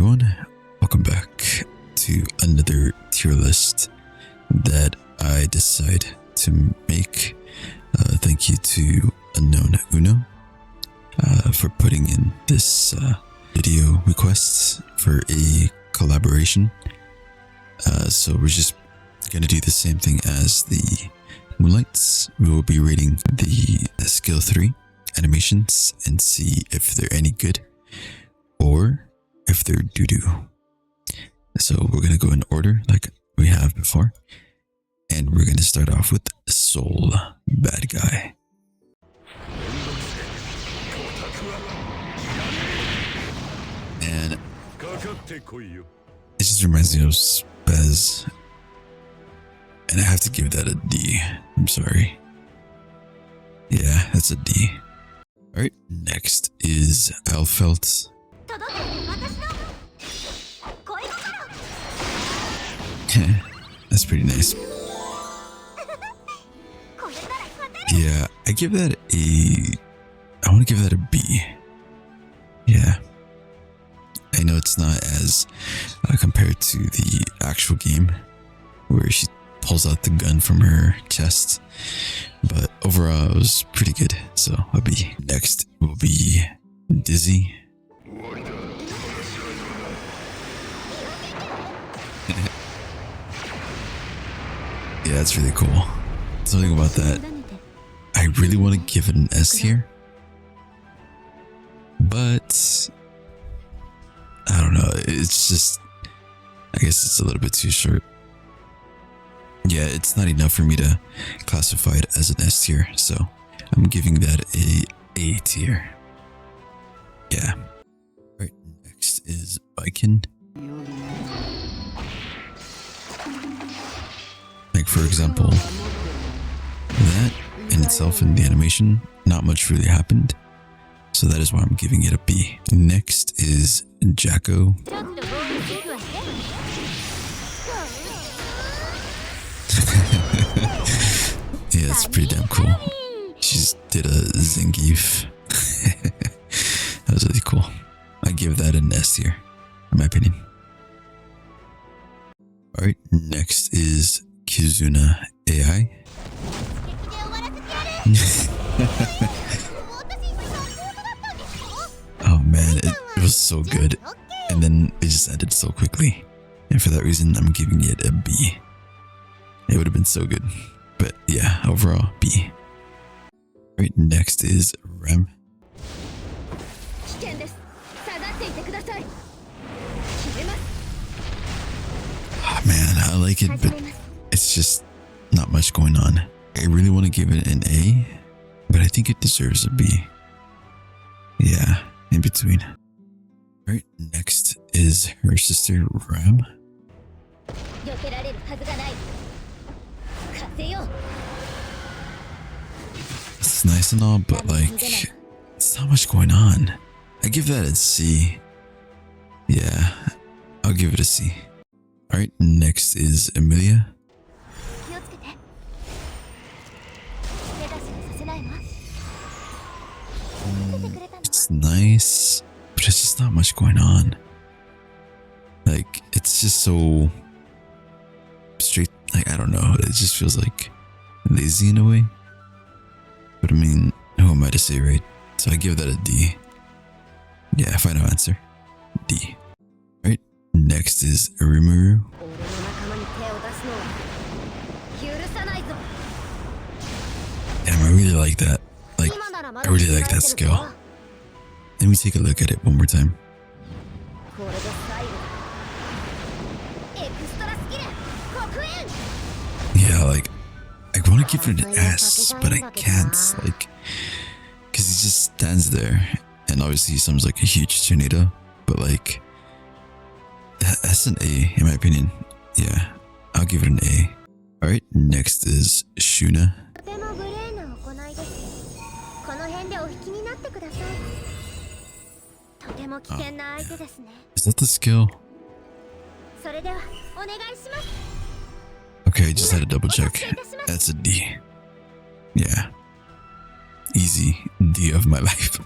everyone, welcome back to another tier list that I decide to make. Thank you to Unknown Uno for putting in this video request for a collaboration. So we're just going to do the same thing as the Moonlights. We will be rating the skill 3 animations and see if they're any good or if they're doo-doo. So we're going to go in order like we have before. And we're going to start off with Soul Bad Guy. And it just reminds me of Spez. And I have to give that a D. I'm sorry. Yeah, that's a D. Alright, next is Alfelt. That's pretty nice. Yeah, I give that I want to give that a B. Yeah. I know it's not as compared to the actual game where she pulls out the gun from her chest, but overall it was pretty good, so a B. Next will be Dizzy. Yeah, that's really cool. Something about that, I really want to give it an S here, but I don't know, it's just, I guess it's a little bit too short. Yeah, it's not enough for me to classify it as an S tier, so I'm giving that a tier. Yeah. Alright, next is Biken. Like, for example, that in itself in the animation, not much really happened, so that is why I'm giving it a B. Next is Jacko. Yeah, it's pretty damn cool. She just did a Zangief. That was really cool. I give that an S tier, in my opinion. Alright, next is Kizuna AI. Oh man, it was so good. And then it just ended so quickly. And for that reason, I'm giving it a B. It would have been so good. But yeah, overall, B. Right, next is Rem. Oh man, I like it, but it's just not much going on. I really want to give it an A, but I think it deserves a B. Yeah, in between. Alright, next is her sister, Ram. It's nice and all, but like, it's not much going on. I give that a C. Yeah, I'll give it a C. Alright, next is Emilia. It's nice, but it's just not much going on. Like, it's just so straight, like, I don't know, it just feels like lazy in a way. But I mean, who am I to say, right? So I give that a D. Yeah, final answer, D. Right, next is Rimuru. Damn, I really like that. Like, I really like that skill. Let me take a look at it one more time. Yeah, like, I want to give it an S, but I can't, like, because he just stands there, and obviously he sounds like a huge tornado, but like, that's an A in my opinion. Yeah, I'll give it an A. Alright, next is Shuna. Is that the skill? Okay, I just had to double check. That's a D. Yeah. Easy D of my life.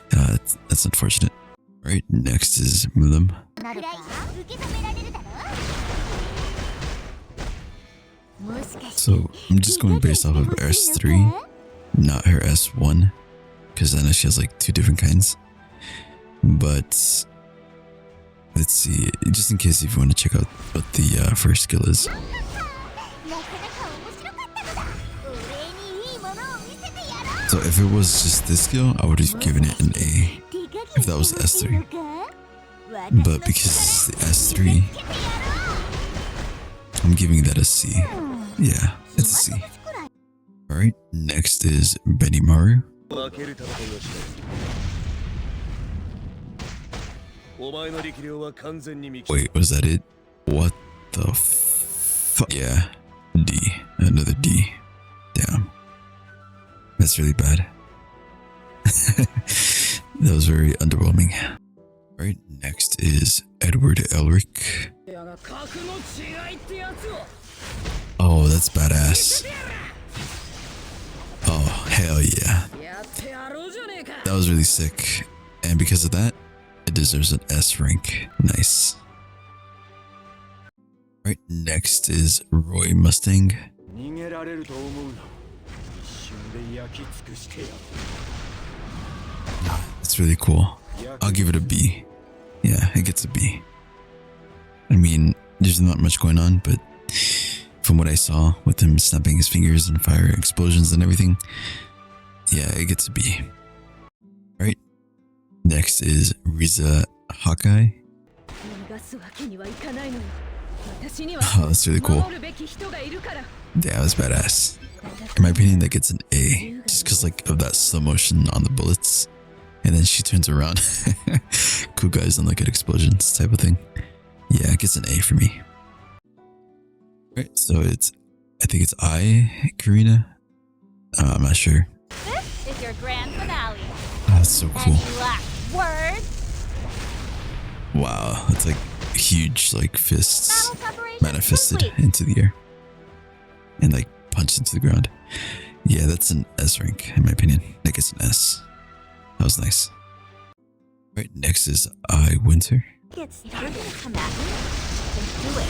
That's unfortunate. Alright, next is Mulim. So I'm just going based off of her S3, not her S1, because I know she has like 2 different kinds. But let's see, just in case if you want to check out what the first skill is. So if it was just this skill, I would have given it an A if that was the S3. But because it's the S3, I'm giving that a C. Yeah, it's a C. Alright, next is Benimaru. Wait, was that it? What the fuck? Yeah, D. Another D. Damn. That's really bad. That was very underwhelming. Alright, next is Edward Elric. Oh, that's badass. Oh, hell yeah. That was really sick. And because of that, it deserves an S rank. Nice. Alright, next is Roy Mustang. That's really cool. I'll give it a B. Yeah, it gets a B. I mean, there's not much going on, but from what I saw with him snapping his fingers and fire explosions and everything, yeah, it gets a B. Alright, next is Riza Hawkeye. Oh, that's really cool. Yeah, that's badass. In my opinion, that gets an A, just because like of that slow motion on the bullets, and then she turns around. Cool guys don't look at explosions type of thing. Yeah, it gets an A for me. Alright, so I think it's Karina. I'm not sure. This is your grand finale. Oh, that's so cool. Any last words? Wow, it's like huge, like fists manifested into the air and like punched into the ground. Yeah, that's an S rank in my opinion. That gets an S. That was nice. Alright, next is Winter. If you're gonna come at me, then do it.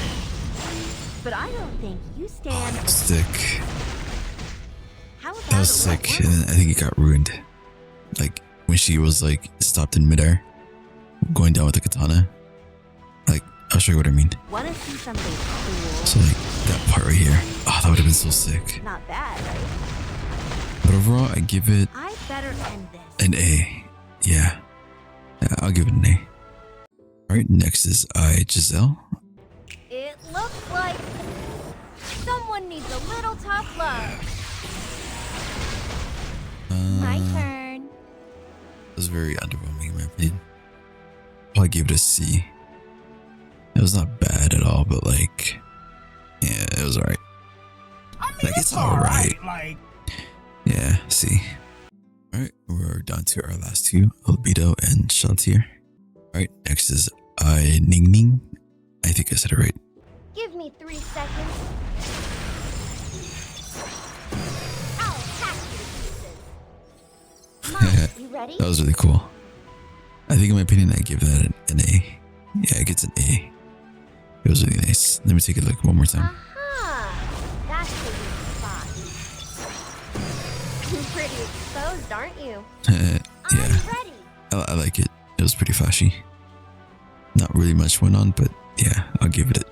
But I don't think you stand. Oh, stick. How about That was sick, and then I think it got ruined. Like when she was like stopped in midair, going down with the katana. Like, I'll show you what I mean. Wanna see something cool? So like that part right here. Oh, that would have been so sick. Not bad, right? But overall, I give it I better end this. an A. Yeah, I'll give it an A. Alright, next is Giselle. It looks like someone needs a little tough love. My turn. It was very underwhelming in my opinion. I'll give it a C. It was not bad at all, but like, yeah, it was alright. Like, it's alright. Yeah, C. Alright, we're down to our last two, Albedo and Shaltier. Alright, next is Ning Ning. I think I said it right. Give me 3 seconds. I'll hack you to pieces. Mom, you ready? That was really cool. I think in my opinion, I give that an A. Yeah, it gets an A. It was really nice. Let me take a look one more time. Aha! That's the weak spot. You're pretty exposed, aren't you? Yeah, I'm ready. I like it. It was pretty flashy. Not really much went on, but yeah, I'll give it A.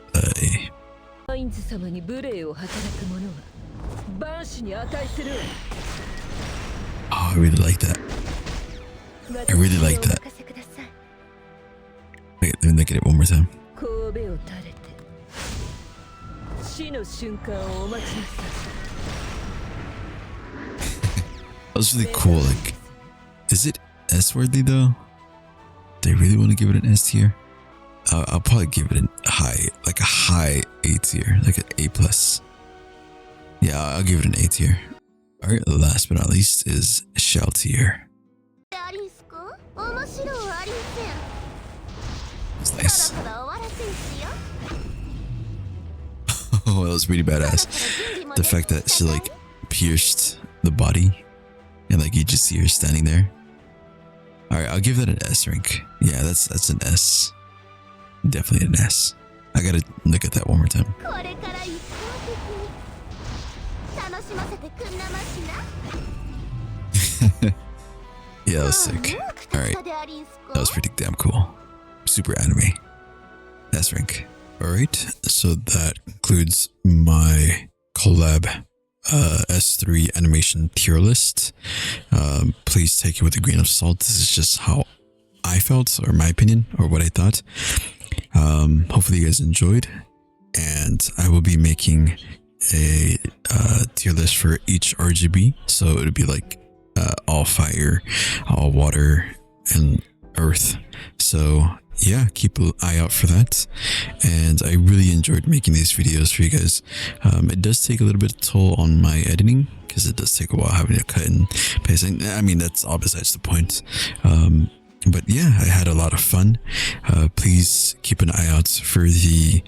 Oh, I really like that. I really like that. Wait, let me look at it one more time. That was really cool. Like, is it S-worthy though? They really want to give it an S tier? I'll probably give it a high A tier, like an A plus. Yeah, I'll give it an A tier. All right, last but not least is Shaltier. That's nice. Oh, that was pretty badass. The fact that she like pierced the body and like you just see her standing there. All right, I'll give that an S rank. Yeah, that's an S. Definitely an S. I gotta look at that one more time. これから一方的に楽しませてくんなましな。 Yeah, that was sick. All right, that was pretty damn cool. Super anime. S rank. All right, so that concludes my collab S3 animation tier list. Please take it with a grain of salt. This is just how I felt, or my opinion, or what I thought. Hopefully you guys enjoyed, and I will be making a tier list for each RGB. So it would be like all fire, all water, and earth. So yeah, keep an eye out for that. And I really enjoyed making these videos for you guys. It does take a little bit of toll on my editing, because it does take a while having to cut and paste. I mean, that's all besides the point. But yeah, I had a lot of fun. Please keep an eye out for the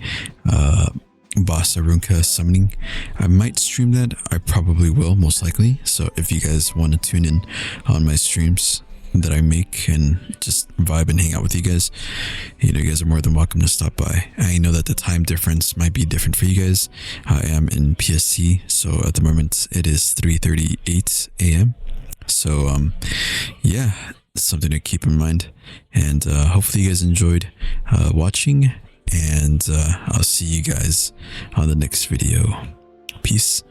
Boss Arunka summoning. I might stream that. I probably will, most likely. So if you guys want to tune in on my streams that I make and just vibe and hang out with you guys, you guys are more than welcome to stop by. I know that the time difference might be different for you guys. I am in PST, so at the moment it is 3:38 a.m. So yeah, something to keep in mind. And hopefully you guys enjoyed watching, and I'll see you guys on the next video. Peace.